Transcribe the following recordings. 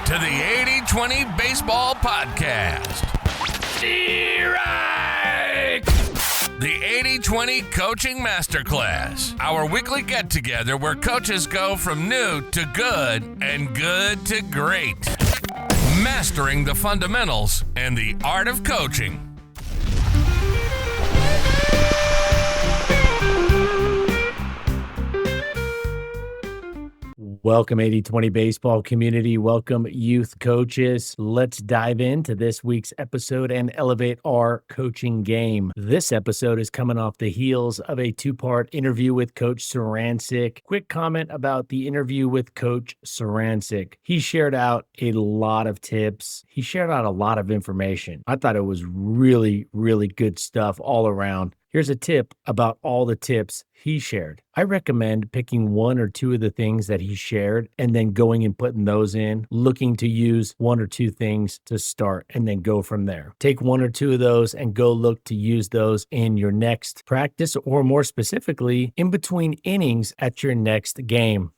to the 80-20 Baseball Podcast. Strike! The 80-20 Coaching Masterclass, our weekly get-together where coaches go from new to good and good to great. Mastering the fundamentals and the art of coaching. Welcome 80-20 baseball community. Welcome youth coaches. Let's dive into this week's episode and elevate our coaching game. This episode is coming off the heels of a two-part interview with Coach Sarancic. Quick comment about the interview with Coach Sarancic. He shared out a lot of tips. He shared out a lot of information. I thought it was really, really good stuff all around. Here's a tip about all the tips he shared. I recommend picking one or two of the things that he shared and then going and putting those in, looking to use one or two things to start and then go from there. Take one or two of those and go look to use those in your next practice, or more specifically, in between innings at your next game.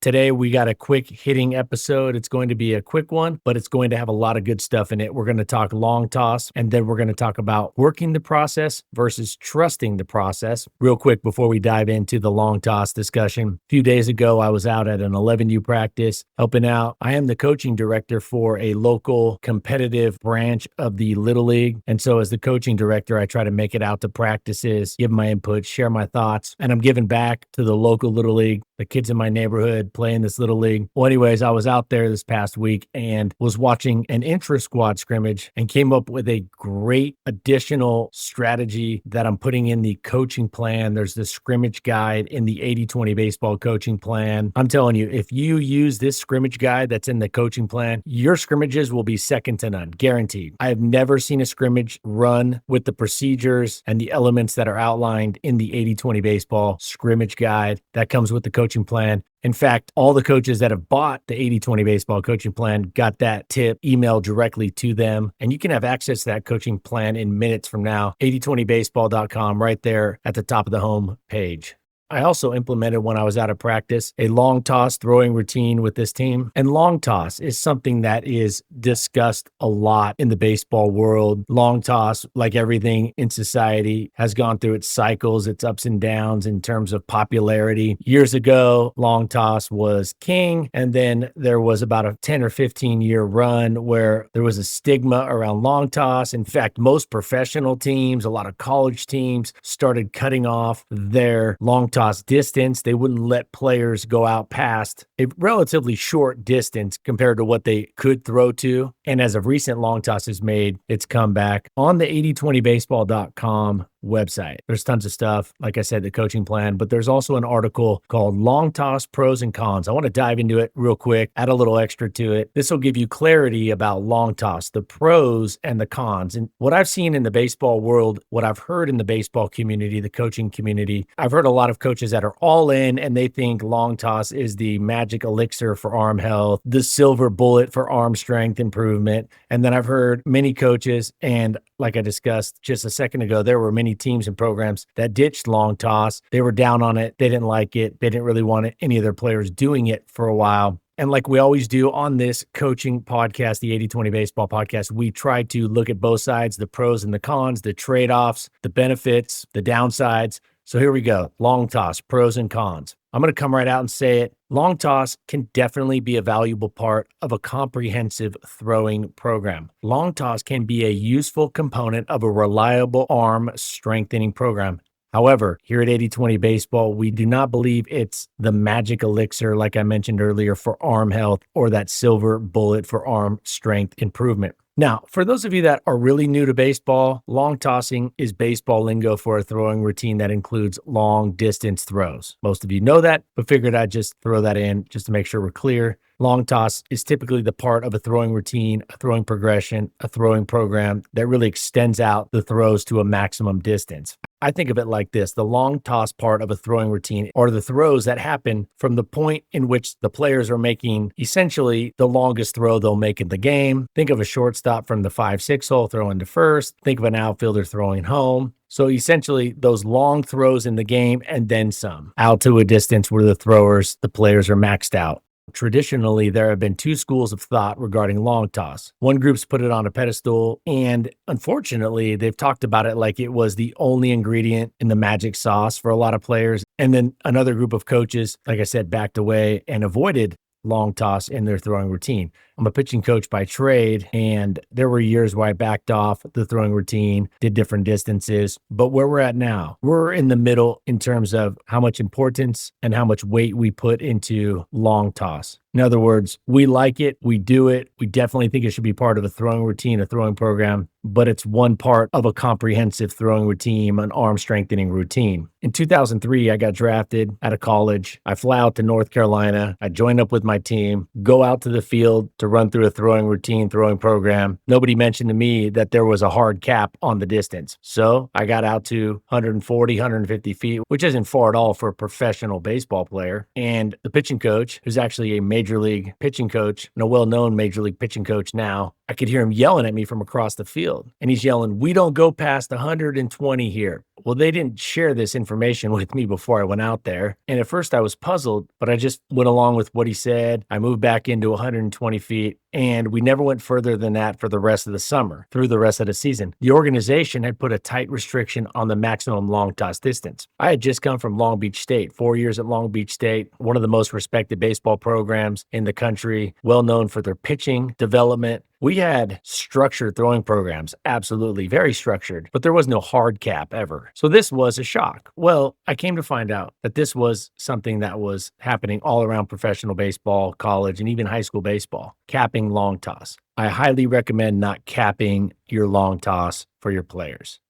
Today, we got a quick hitting episode. It's going to be a quick one, but it's going to have a lot of good stuff in it. We're going to talk long toss, and then we're going to talk about working the process versus trusting the process. Real quick, before we dive into the long toss discussion, a few days ago, I was out at an 11U practice helping out. I am the coaching director for a local competitive branch of the Little League. And so as the coaching director, I try to make it out to practices, give my input, share my thoughts, and I'm giving back to the local Little League, the kids in my neighborhood playing this Little League. Well, anyways, I was out there this past week and was watching an intra-squad scrimmage and came up with a great additional strategy that I'm putting in the coaching plan. There's this scrimmage guide in the 80-20 baseball coaching plan. I'm telling you, if you use this scrimmage guide that's in the coaching plan, your scrimmages will be second to none, guaranteed. I have never seen a scrimmage run with the procedures and the elements that are outlined in the 80-20 baseball scrimmage guide that comes with the coaching plan. In fact, all the coaches that have bought the 80-20 baseball coaching plan got that tip emailed directly to them. And you can have access to that coaching plan in minutes from now. 8020baseball.com right there at the top of the home page. I also implemented, when I was out of practice, a long toss throwing routine with this team. And long toss is something that is discussed a lot in the baseball world. Long toss, like everything in society, has gone through its cycles, its ups and downs in terms of popularity. Years ago, long toss was king. And then there was about a 10 or 15 year run where there was a stigma around long toss. In fact, most professional teams, a lot of college teams started cutting off their long toss distance. They wouldn't let players go out past a relatively short distance compared to what they could throw to. And as of recent, long toss has made its comeback on the 8020baseball.com website. There's tons of stuff, like I said, the coaching plan, but there's also an article called Long Toss Pros and Cons. I want to dive into it real quick, add a little extra to it. This will give you clarity about long toss, the pros and the cons. And what I've seen in the baseball world, what I've heard in the baseball community, the coaching community, I've heard a lot of coaches that are all in and they think long toss is the magic elixir for arm health, the silver bullet for arm strength improvement. And then I've heard many coaches, and like I discussed just a second ago, there were many teams and programs that ditched long toss. They were down on it. They didn't like it. They didn't really want any of their players doing it for a while. And like we always do on this coaching podcast, the 80-20 baseball podcast, we try to look at both sides, the pros and the cons, the trade-offs, the benefits, the downsides. So here we go. Long toss, pros and cons. I'm going to come right out and say it. Long toss can definitely be a valuable part of a comprehensive throwing program. Long toss can be a useful component of a reliable arm strengthening program. However, here at 80-20 Baseball, we do not believe it's the magic elixir, like I mentioned earlier, for arm health or that silver bullet for arm strength improvement. Now, for those of you that are really new to baseball, long tossing is baseball lingo for a throwing routine that includes long distance throws. Most of you know that, but figured I'd just throw that in just to make sure we're clear. Long toss is typically the part of a throwing routine, a throwing progression, a throwing program that really extends out the throws to a maximum distance. I think of it like this. The long toss part of a throwing routine are the throws that happen from the point in which the players are making essentially the longest throw they'll make in the game. Think of a shortstop from the 5-6 hole throwing to first. Think of an outfielder throwing home. So essentially those long throws in the game and then some out to a distance where the players are maxed out. traditionally, there have been two schools of thought regarding long toss. One group's put it on a pedestal, and unfortunately, they've talked about it like it was the only ingredient in the magic sauce for a lot of players. And then another group of coaches, like I said, backed away and avoided long toss in their throwing routine. I'm a pitching coach by trade, and there were years where I backed off the throwing routine, did different distances. But where we're at now, we're in the middle in terms of how much importance and how much weight we put into long toss. In other words, we like it, we do it, we definitely think it should be part of a throwing routine, a throwing program, but it's one part of a comprehensive throwing routine, an arm strengthening routine. In 2003, I got drafted out of college. I fly out to North Carolina. I join up with my team, go out to the field to run through a throwing routine, throwing program. Nobody mentioned to me that there was a hard cap on the distance. So I got out to 140, 150 feet, which isn't far at all for a professional baseball player. And the pitching coach, who's actually a major league pitching coach and a well-known major league pitching coach now, I could hear him yelling at me from across the field. And he's yelling, "We don't go past 120 here." Well, they didn't share this information with me before I went out there. And at first I was puzzled, but I just went along with what he said. I moved back into 120 feet, and we never went further than that for the rest of the summer, through the rest of the season. The organization had put a tight restriction on the maximum long toss distance. I had just come from Long Beach State, 4 years at Long Beach State, one of the most respected baseball programs in the country, well known for their pitching development. We had structured throwing programs, absolutely, very structured, but there was no hard cap ever. So this was a shock. Well, I came to find out that this was something that was happening all around professional baseball, college, and even high school baseball, capping long toss. I highly recommend not capping your long toss for your players.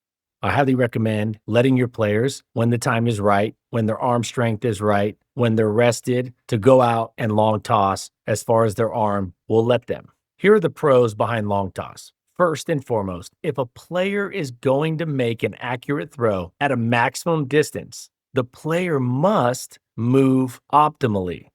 I highly recommend letting your players, when the time is right, when their arm strength is right, when they're rested, to go out and long toss as far as their arm will let them. Here are the pros behind long toss. First and foremost, if a player is going to make an accurate throw at a maximum distance, the player must move optimally.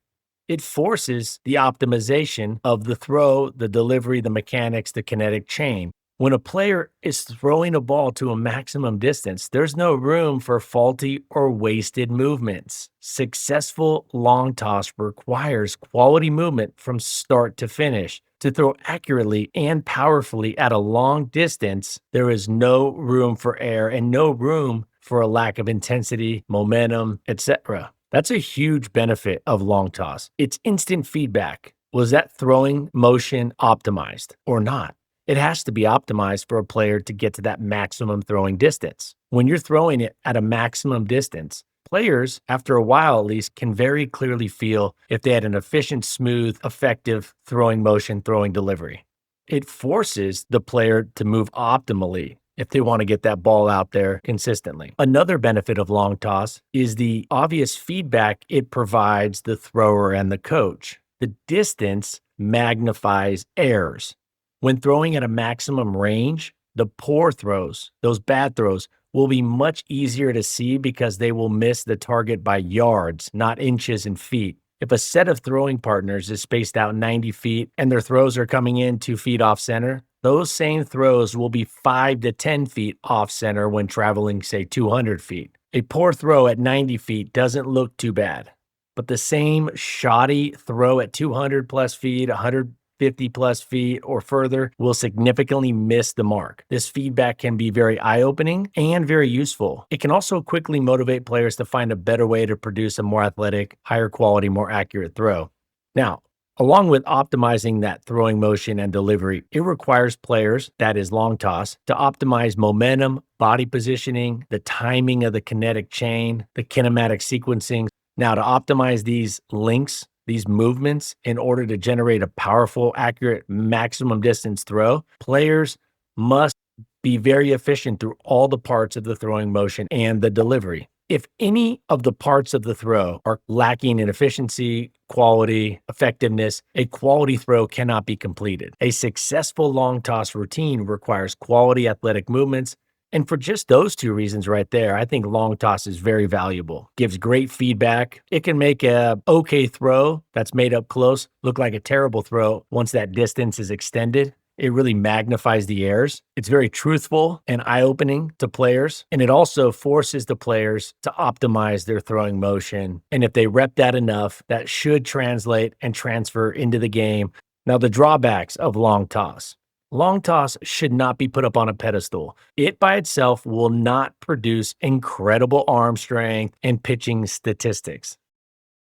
It forces the optimization of the throw, the delivery, the mechanics, the kinetic chain. When a player is throwing a ball to a maximum distance, there's no room for faulty or wasted movements. Successful long toss requires quality movement from start to finish. To throw accurately and powerfully at a long distance, there is no room for error and no room for a lack of intensity, momentum, etc. That's a huge benefit of long toss. It's instant feedback. Was that throwing motion optimized or not? It has to be optimized for a player to get to that maximum throwing distance. When you're throwing it at a maximum distance, players, after a while at least, can very clearly feel if they had an efficient, smooth, effective throwing motion, throwing delivery. It forces the player to move optimally if they want to get that ball out there consistently. Another benefit of long toss is the obvious feedback it provides the thrower and the coach. The distance magnifies errors. When throwing at a maximum range, the poor throws, those bad throws, will be much easier to see because they will miss the target by yards, not inches and feet. If a set of throwing partners is spaced out 90 feet and their throws are coming in 2 feet off center, those same throws will be 5 to 10 feet off center when traveling, say, 200 feet. A poor throw at 90 feet doesn't look too bad, but the same shoddy throw at 200 plus feet, 150 plus feet or further will significantly miss the mark. This feedback can be very eye-opening and very useful. It can also quickly motivate players to find a better way to produce a more athletic, higher quality, more accurate throw. Now, along with optimizing that throwing motion and delivery, it requires players, that is long toss, to optimize momentum, body positioning, the timing of the kinetic chain, the kinematic sequencing. Now, to optimize these links, these movements, in order to generate a powerful, accurate, maximum distance throw, players must be very efficient through all the parts of the throwing motion and the delivery. If any of the parts of the throw are lacking in efficiency, quality, effectiveness, a quality throw cannot be completed. A successful long toss routine requires quality athletic movements. And for just those two reasons right there, I think long toss is very valuable. Gives great feedback. It can make a okay throw that's made up close look like a terrible throw once that distance is extended. It really magnifies the errors. It's very truthful and eye-opening to players, and it also forces the players to optimize their throwing motion. And if they rep that enough, that should translate and transfer into the game. Now, the drawbacks of long toss. Long toss should not be put up on a pedestal. It by itself will not produce incredible arm strength and pitching statistics.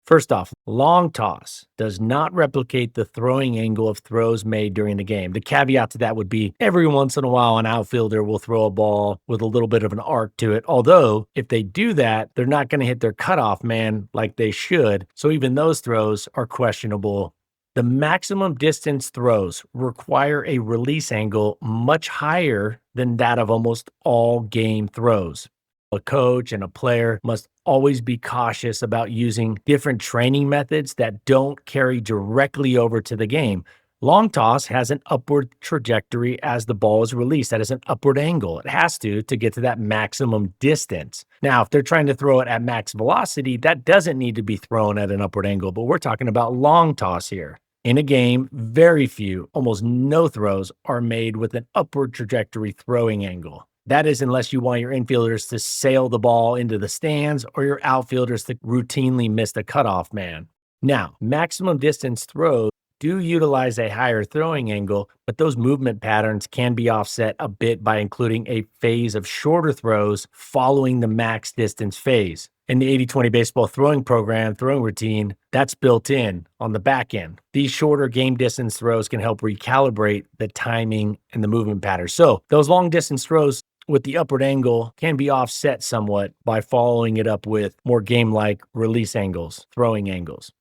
First off, long toss does not replicate the throwing angle of throws made during the game. The caveat to that would be every once in a while, an outfielder will throw a ball with a little bit of an arc to it. Although, if they do that, they're not going to hit their cutoff man like they should. So even those throws are questionable. The maximum distance throws require a release angle much higher than that of almost all game throws. A coach and a player must always be cautious about using different training methods that don't carry directly over to the game. Long toss has an upward trajectory as the ball is released. That is an upward angle. It has to get to that maximum distance. Now, if they're trying to throw it at max velocity, that doesn't need to be thrown at an upward angle, but we're talking about long toss here. In a game, very few, almost no throws are made with an upward trajectory throwing angle. That is unless you want your infielders to sail the ball into the stands or your outfielders to routinely miss the cutoff man. Now, maximum distance throws do utilize a higher throwing angle, but those movement patterns can be offset a bit by including a phase of shorter throws following the max distance phase. In the 80-20 baseball throwing program, throwing routine, that's built in on the back end. These shorter game distance throws can help recalibrate the timing and the movement pattern. So those long distance throws with the upward angle can be offset somewhat by following it up with more game-like release angles, throwing angles.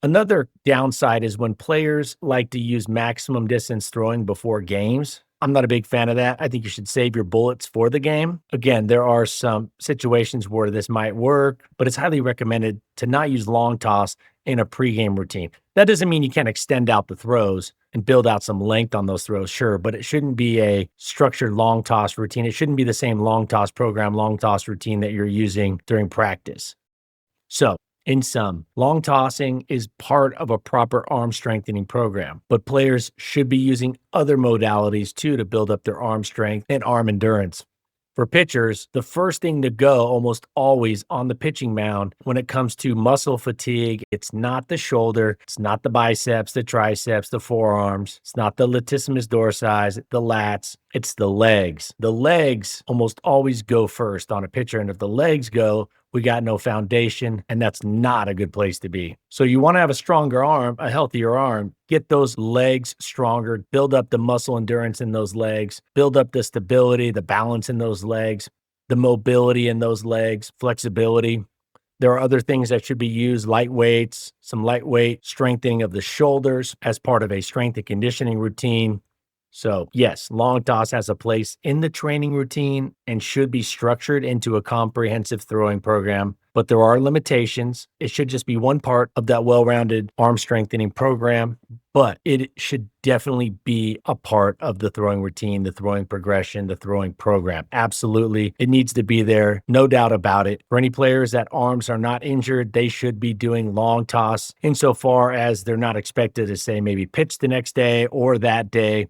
Another downside is when players like to use maximum distance throwing before games. I'm not a big fan of that. I think you should save your bullets for the game. Again, there are some situations where this might work, but it's highly recommended to not use long toss in a pregame routine. That doesn't mean you can't extend out the throws and build out some length on those throws, sure, but it shouldn't be a structured long toss routine. It shouldn't be the same long toss program, long toss routine that you're using during practice. So, in sum, long tossing is part of a proper arm strengthening program, but players should be using other modalities too to build up their arm strength and arm endurance. For pitchers, the first thing to go almost always on the pitching mound when it comes to muscle fatigue, it's not the shoulder, it's not the biceps, the triceps, the forearms, it's not the latissimus dorsi, the lats, it's the legs. The legs almost always go first on a pitcher, and if the legs go, we got no foundation, and that's not a good place to be. So you want to have a stronger arm, a healthier arm, get those legs stronger, build up the muscle endurance in those legs, build up the stability, the balance in those legs, the mobility in those legs, flexibility. There are other things that should be used, light weights, some lightweight strengthening of the shoulders as part of a strength and conditioning routine. So yes, long toss has a place in the training routine and should be structured into a comprehensive throwing program, but there are limitations. It should just be one part of that well-rounded arm strengthening program, but it should definitely be a part of the throwing routine, the throwing progression, the throwing program. Absolutely. It needs to be there. No doubt about it. For any players that arms are not injured, they should be doing long toss insofar as they're not expected to say maybe pitch the next day or that day.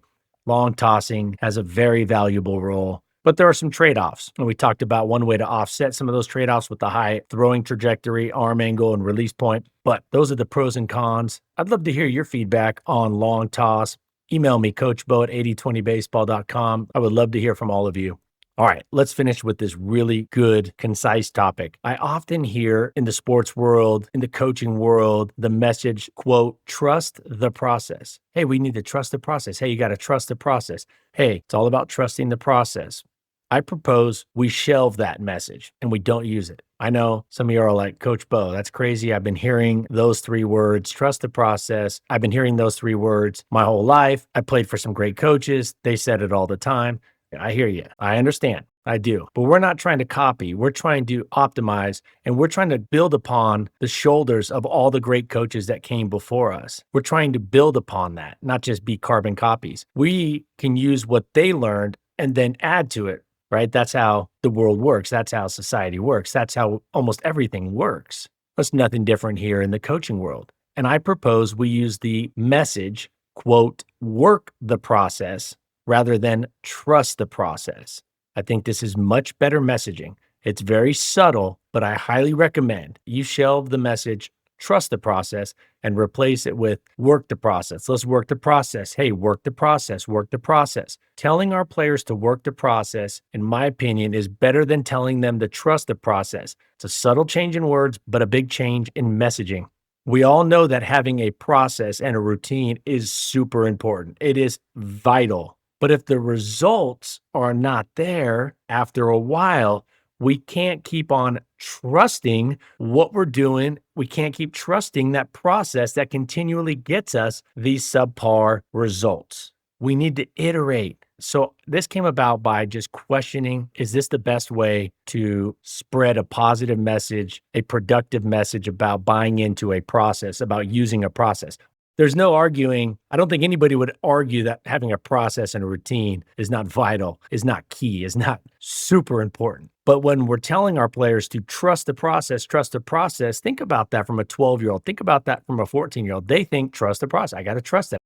Long tossing has a very valuable role, but there are some trade-offs. And we talked about one way to offset some of those trade-offs with the high throwing trajectory, arm angle, and release point. But those are the pros and cons. I'd love to hear your feedback on long toss. Email me, coachbo@8020baseball.com. I would love to hear from all of you. All right, let's finish with this really good, concise topic. I often hear in the sports world, in the coaching world, the message, quote, trust the process. Hey, we need to trust the process. Hey, you got to trust the process. Hey, it's all about trusting the process. I propose we shelve that message and we don't use it. I know some of you are like, Coach Bo, that's crazy. I've been hearing those three words, trust the process. I've been hearing those three words my whole life. I played for some great coaches. They said it all the time. I hear you. I understand. I do. But we're not trying to copy. We're trying to optimize, and we're trying to build upon the shoulders of all the great coaches that came before us. We're trying to build upon that, not just be carbon copies. We can use what they learned and then add to it, right? That's how the world works. That's how society works. That's how almost everything works. There's nothing different here in the coaching world. And I propose we use the message quote, work the process rather than trust the process. I think this is much better messaging. It's very subtle, but I highly recommend you shelve the message, trust the process, and replace it with work the process. Let's work the process. Hey, work the process, work the process. Telling our players to work the process, in my opinion, is better than telling them to trust the process. It's a subtle change in words, but a big change in messaging. We all know that having a process and a routine is super important. It is vital. But if the results are not there after a while, we can't keep on trusting what we're doing. We can't keep trusting that process that continually gets us these subpar results. We need to iterate. So this came about by just questioning, is this the best way to spread a positive message, a productive message about buying into a process, about using a process? There's no arguing. I don't think anybody would argue that having a process and a routine is not vital, is not key, is not super important. But when we're telling our players to trust the process, think about that from a 12-year-old. Think about that from a 14-year-old. They think trust the process. I got to trust it.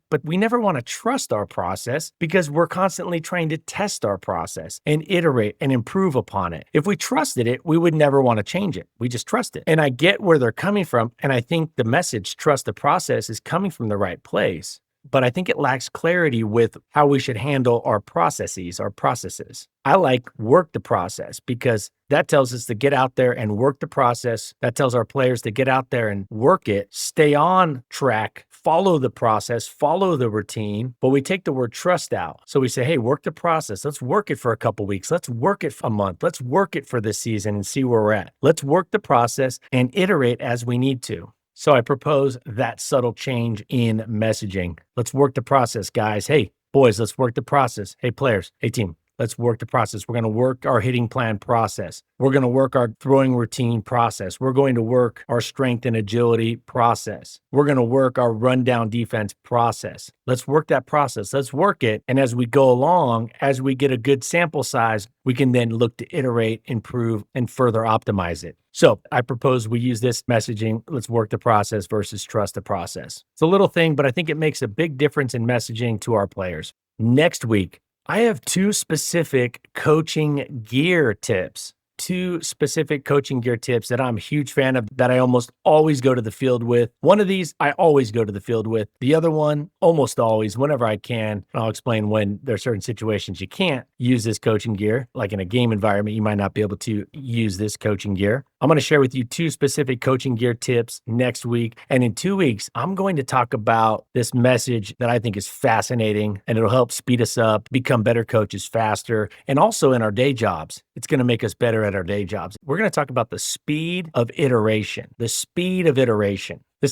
But we never want to trust our process because we're constantly trying to test our process and iterate and improve upon it. If we trusted it, we would never want to change it. We just trust it. And I get where they're coming from. And I think the message, trust the process, is coming from the right place. But I think it lacks clarity with how we should handle our processes, our processes. I like work the process because that tells us to get out there and work the process. That tells our players to get out there and work it, stay on track, follow the process, follow the routine, but we take the word trust out. So we say, hey, work the process. Let's work it for a couple weeks. Let's work it for a month. Let's work it for this season and see where we're at. Let's work the process and iterate as we need to. So I propose that subtle change in messaging. Let's work the process, guys. Hey, boys, let's work the process. Hey, players. Hey, team. Let's work the process. We're going to work our hitting plan process. We're going to work our throwing routine process. We're going to work our strength and agility process. We're going to work our rundown defense process. Let's work that process. Let's work it. And as we go along, as we get a good sample size, we can then look to iterate, improve, and further optimize it. So I propose we use this messaging. Let's work the process versus trust the process. It's a little thing, but I think it makes a big difference in messaging to our players. Next week, I have two specific coaching gear tips that I'm a huge fan of, that I almost always go to the field with. One of these, I always go to the field with. The other one, almost always, whenever I can. And I'll explain when there are certain situations you can't use this coaching gear. Like in a game environment, you might not be able to use this coaching gear. I'm going to share with you two specific coaching gear tips next week. And in 2 weeks, I'm going to talk about this message that I think is fascinating, and it'll help speed us up, become better coaches faster, and also in our day jobs. It's going to make us better at our day jobs. We're going to talk about the speed of iteration, This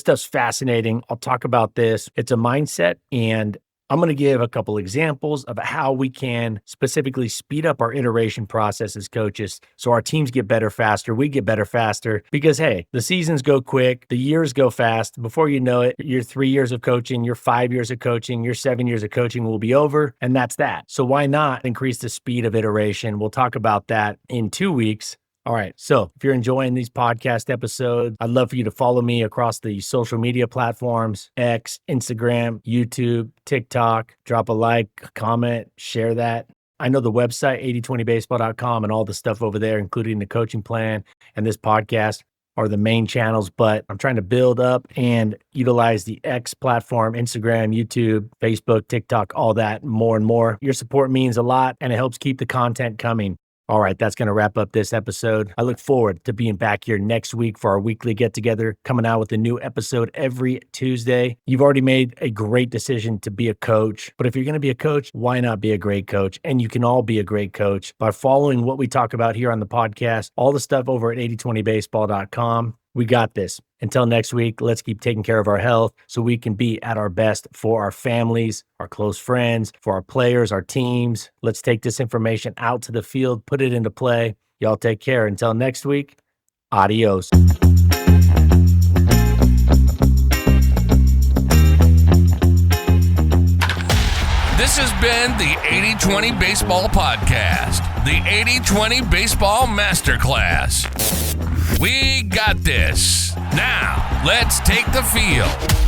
stuff's fascinating. I'll talk about this. It's a mindset, and I'm going to give a couple examples of how we can specifically speed up our iteration process as coaches so our teams get better faster, we get better faster, because hey, the seasons go quick, the years go fast. Before you know it, your 3 years of coaching, your 5 years of coaching, your 7 years of coaching will be over, and that's that. So why not increase the speed of iteration? We'll talk about that in 2 weeks. All right. So if you're enjoying these podcast episodes, I'd love for you to follow me across the social media platforms, X, Instagram, YouTube, TikTok. Drop a like, a comment, share that. I know the website, 8020baseball.com, and all the stuff over there, including the coaching plan and this podcast, are the main channels, but I'm trying to build up and utilize the X platform, Instagram, YouTube, Facebook, TikTok, all that more and more. Your support means a lot, and it helps keep the content coming. All right, that's going to wrap up this episode. I look forward to being back here next week for our weekly get-together, coming out with a new episode every Tuesday. You've already made a great decision to be a coach, but if you're going to be a coach, why not be a great coach? And you can all be a great coach by following what we talk about here on the podcast, all the stuff over at 8020baseball.com. We got this. Until next week, let's keep taking care of our health so we can be at our best for our families, our close friends, for our players, our teams. Let's take this information out to the field, put it into play. Y'all take care. Until next week, adios. This has been the 80-20 Baseball Podcast, the 80-20 Baseball Masterclass. We got this. Now, let's take the field.